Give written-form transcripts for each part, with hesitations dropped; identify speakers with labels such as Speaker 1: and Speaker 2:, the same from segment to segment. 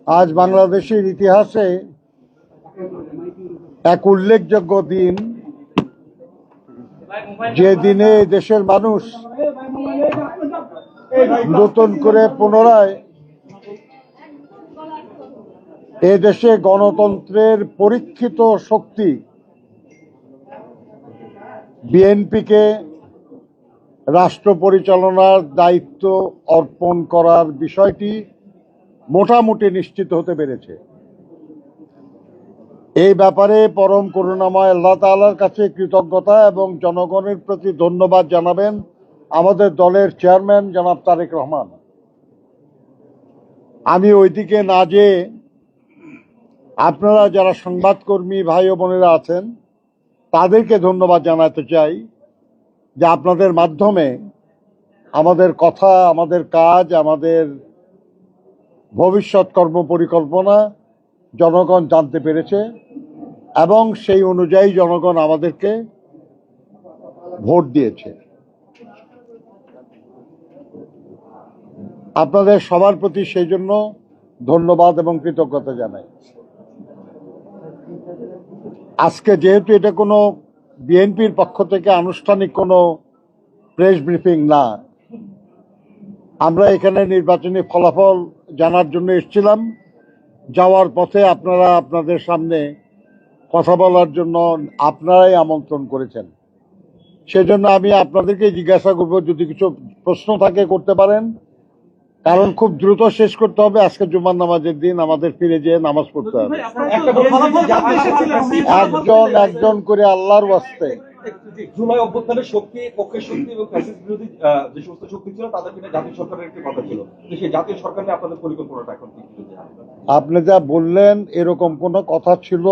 Speaker 1: আজ বাংলাদেশের ইতিহাসে এক উল্লেখযোগ্য দিন, যে দিনে দেশের মানুষ নতুন করে পুনরায় এ দেশে গণতন্ত্রের পরীক্ষিত শক্তি বিএনপিকে রাষ্ট্র পরিচালনার দায়িত্ব অর্পণ করার বিষয়টি মোটামুটি নিশ্চিত হতে পেরেছে। এই ব্যাপারে পরম করুণাময় আল্লাহ তাআলার কাছে কৃতজ্ঞতা এবং জনগণের প্রতি ধন্যবাদ জানাবেন আমাদের দলের চেয়ারম্যান জনাব তারেক রহমান। আমি ওইদিকে না যেয়ে আপনারা যারা সংবাদকর্মী ভাই ও বোনেরা আছেন তাদেরকে ধন্যবাদ জানাতে চাই যে আপনাদের মাধ্যমে আমাদের কথা, আমাদের কাজ, আমাদের ভবিষ্যৎ কর্মপরিকল্পনা জনগণ জানতে পেরেছে এবং সেই অনুযায়ী জনগণ আমাদেরকে ভোট দিয়েছে। আপনাদের সবার প্রতি সেই জন্য ধন্যবাদ এবং কৃতজ্ঞতা জানাই। আজকে যেহেতু এটা কোনো বিএনপির পক্ষ থেকে আনুষ্ঠানিক কোনো প্রেস ব্রিফিং না, আমরা এখানে নির্বাচনী ফলাফল জানার জন্য এসেছিলাম। যাওয়ার পথে আপনারা আপনাদের সামনে কথা বলার জন্য আপনারাই আমন্ত্রণ করেছেন। সেজন্য আমি আপনাদেরকে জিজ্ঞাসা করব, যদি কিছু প্রশ্ন থাকে করতে পারেন, কারণ খুব দ্রুত শেষ করতে হবে। আজকে জুমার নামাজের দিন, আমাদের ফিরে যেয়ে নামাজ পড়তে হবে। একজন করে আল্লাহর ওয়াস্তে।
Speaker 2: জুলাই অভ্যুত্থানের শক্তি, পক্ষের শক্তি এবং ফ্যাসিস্ট বিরোধী যে সমস্ত শক্তি ছিল তাদের কিনা জাতীয় সরকারের একটি কথা ছিল, সেই জাতীয় সরকার নিয়ে আপনাদের পরিকল্পনাটা এখন কি?
Speaker 1: আপনি যা বললেন এরকম কোনো কথা ছিল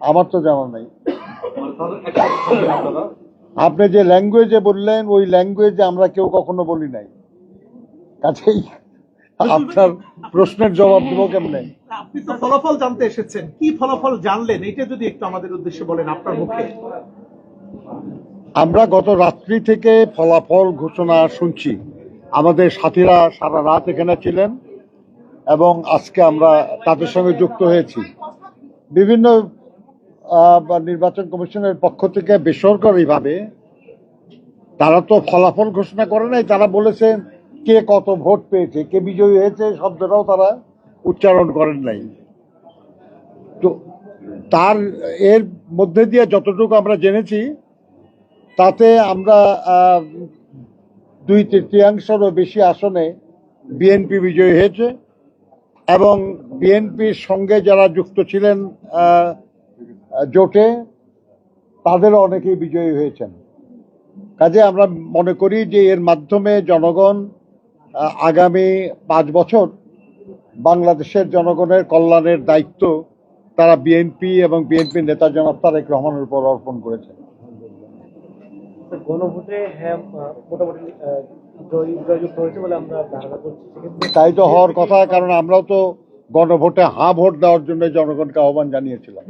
Speaker 1: আমার তো জানা নেই। আপনি যে ল্যাঙ্গুয়েজে বললেন ওই ল্যাঙ্গুয়েজে আমরা কেউ কখনো বলি নাই, কাছেই আপনার প্রশ্নের জবাব দেবো কেমনে?
Speaker 3: আপনি তো ফলাফল জানতে এসেছেন, কি ফলাফল জানলেন এটা যদি একটু আমাদের উদ্দেশ্যে বলেন আপনার মুখে।
Speaker 1: আমরা গত রাত্রি থেকে ফলাফল ঘোষণা শুনছি। আমাদের সাথীরা সারা রাত এখানে ছিলেন এবং আজকে আমরা তাদের সঙ্গে যুক্ত হয়েছি। বিভিন্ন নির্বাচন কমিশনের পক্ষ থেকে বেসরকারিভাবে তারা তো ফলাফল ঘোষণা করে নাই, তারা বলেছেন কে কত ভোট পেয়েছে, কে বিজয়ী হয়েছে, শব্দটাও তারা উচ্চারণ করেন নাই। তো তার এর মধ্যে দিয়ে যতটুকু আমরা জেনেছি তাতে আমরা 2/3 বেশি আসনে বিএনপি বিজয়ী হয়েছে এবং বিএনপির সঙ্গে যারা যুক্ত ছিলেন জোটে তাদেরও অনেকেই বিজয়ী হয়েছেন। কাজে আমরা মনে করি যে এর মাধ্যমে জনগণ আগামী 5 বছর বাংলাদেশের জনগণের কল্যাণের দায়িত্ব তারা বিএনপি এবং বিএনপির নেতা জনাব তারেক রহমানের উপর অর্পণ করেছেন।
Speaker 4: গণভোটে হ্যাঁ মোটামুটি জয়যুক্ত হয়েছে বলে আমরা ধারণা করছি।
Speaker 1: তাই তো হওয়ার কথা, কারণ আমরাও তো গণভোটে হ্যাঁ ভোট দেওয়ার জন্য জনগণকে আহ্বান জানিয়েছিলাম।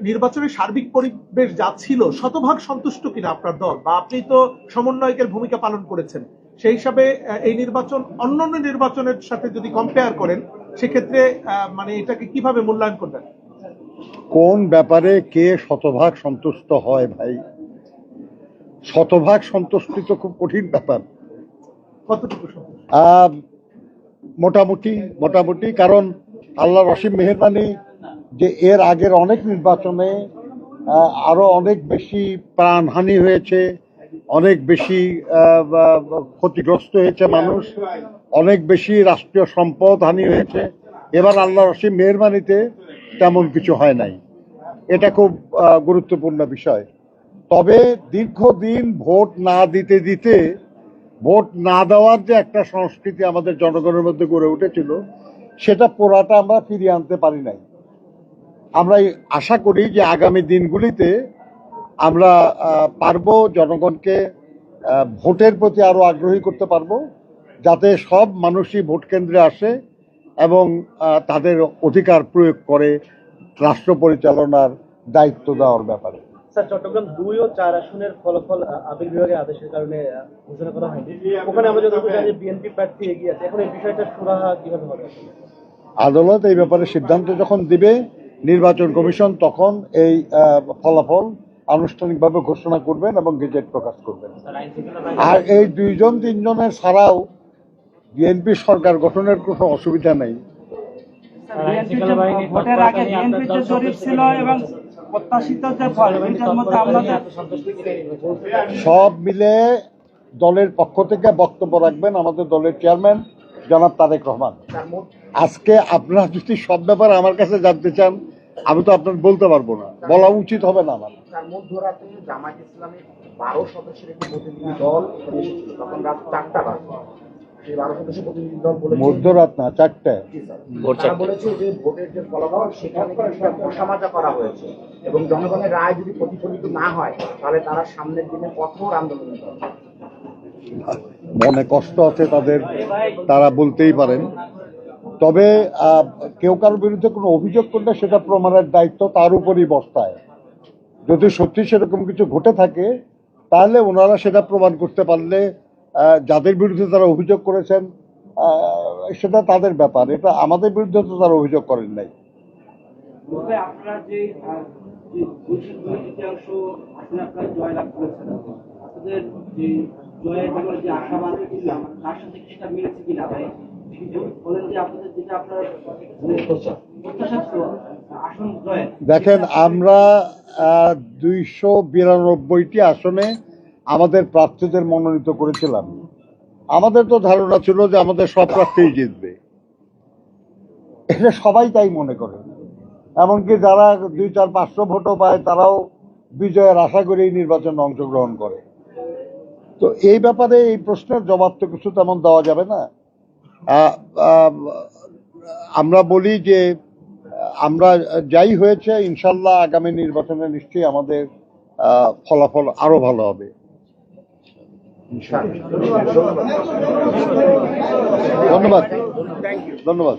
Speaker 3: নির্বাচনের সার্বিক পরিবেশ যা ছিল শতভাগ সন্তুষ্ট কিনা আপনার দল, বা আপনি তো সমন্বয়কের ভূমিকা পালন করেছেন, সেই হিসাবে এই নির্বাচন অন্যান্য নির্বাচনের সাথে যদি কম্পেয়ার করেন সেক্ষেত্রে মানে এটাকে কিভাবে মূল্যায়ন করবেন?
Speaker 1: কোন ব্যাপারে কে শতভাগ সন্তুষ্ট হয় ভাই? শতভাগ সন্তুষ্টি তো খুব কঠিন ব্যাপার।
Speaker 3: কতটুকু?
Speaker 1: মোটামুটি, কারণ আল্লাহর অসীম মেহেরবানি যে এর আগের অনেক নির্বাচনে আরো অনেক বেশি প্রাণহানি হয়েছে, অনেক বেশি ক্ষতিগ্রস্ত হয়েছে মানুষ, অনেক বেশি রাষ্ট্রীয় সম্পদ হানি হয়েছে। এবার আল্লাহর অসীম মেহেরবানিতে তেমন কিছু হয় নাই। এটা খুব গুরুত্বপূর্ণ বিষয়। তবে দীর্ঘদিন ভোট না দিতে ভোট না দেওয়ার যে একটা সংস্কৃতি আমাদের জনগণের মধ্যে গড়ে উঠেছিল সেটা পুরাটা আমরা ফিরিয়ে আনতে পারি নাই। আমরা আশা করি যে আগামী দিনগুলিতে আমরা পারবো জনগণকে ভোটের প্রতি আরো আগ্রহী করতে পারবো, যাতে সব মানুষই ভোট কেন্দ্রে আসে এবং তাদের অধিকার প্রয়োগ করে রাষ্ট্র পরিচালনার দায়িত্ব দেওয়ার ব্যাপারে।
Speaker 4: স্যার, চট্টগ্রাম 2 ও 4 আসনের ফলাফল আপিল বিভাগের আদেশের কারণে ঘোষণা করা হয়নি। ওখানে আমরা যতটুকু জানি বিএনপি প্রার্থী এগিয়ে আছে। এখন এই বিষয়টা সুরাহা কিভাবে হবে?
Speaker 1: আদালত এই ব্যাপারে সিদ্ধান্ত যখন দিবে, নির্বাচন কমিশন তখন এই ফলাফল আনুষ্ঠানিকভাবে ঘোষণা করবেন এবং গেজেট প্রকাশ করবেন। আর এই 2-3 জনের ছাড়াও বিএনপি সরকার গঠনের কোনো অসুবিধা নেই।
Speaker 5: ভোটের আগে বিএনপির যে জরিপ ছিল এবং প্রত্যাশিত যে ফল, দুইটার মধ্যে আপনাদের
Speaker 1: সব মিলে দলের পক্ষ থেকে বক্তব্য রাখবেন আমাদের দলের চেয়ারম্যান জনাব তারেক রহমান। আজকে আপনারা যদি সব ব্যাপারে আমার কাছে জানতে চান, আমি তো আপনার বলতে পারবো না, বলা উচিত হবে না আমার।
Speaker 6: তার মধ্যরাতে জামায়াত ইসলামের 12 সদস্যের একটি প্রতিনিধি দল এখানে এসেছিল, তখন রাত 4টা বাজে। সেই 12 সদস্যের প্রতিনিধি দল বলেছে,
Speaker 1: মধ্যরাত না, 4টায়।
Speaker 6: জি স্যার, তারা বলেছে যে ভোটের যে ফলাফল সেখানে কিছুটা ঘষামাজা করা হয়েছে এবং জনগণের রায় যদি প্রতিফলিত না হয় তাহলে তারা সামনের দিনে কঠোর আন্দোলন করবে।
Speaker 1: মনে কষ্ট আছে তাদের, তারা বলতেই পারেন। তবে কেউ কারোর বিরুদ্ধে কোনো অভিযোগ করলে সেটা প্রমাণের দায়িত্ব তার উপরই বর্তায়। যদি সত্যি সেরকম কিছু ঘটে থাকে তাহলে ওনারা সেটা প্রমাণ করতে পারলে যাদের বিরুদ্ধে তারা অভিযোগ করেছেন সেটা তাদের ব্যাপার, এটা আমাদের বিরুদ্ধে তো তারা অভিযোগ করেন নাই।
Speaker 5: আপনারা যে তৃতীয়াংশ আসলে আপনারা জয়লাভ করেছেন, আপনাদের যে জয়ের ব্যাপারে যে আশাবাদ ছিল তার সাথে সেটা মিলেছে কিনা ভাই? বলেন যে আপনাদের যেটা আপনার প্রত্যাশা ছিল আসন জয়ের।
Speaker 1: দেখেন, আমরা 292টি আসনে আমাদের প্রার্থীদের মনোনীত করেছিলাম। আমাদের তো ধারণা ছিল যে আমাদের সব প্রার্থীই জিতবে, এটা সবাই তাই মনে করে। এমনকি যারা 200-500 ভোটও পায় তারাও বিজয়ের আশা করে এই নির্বাচনে অংশগ্রহণ করে। তো এই ব্যাপারে এই প্রশ্নের জবাব তো কিছু তেমন দেওয়া যাবে না। আমরা বলি যে আমরা যাই হয়েছে, ইনশাল্লাহ আগামী নির্বাচনে নিশ্চয়ই আমাদের ফলাফল আরো ভালো হবে। ধন্যবাদ।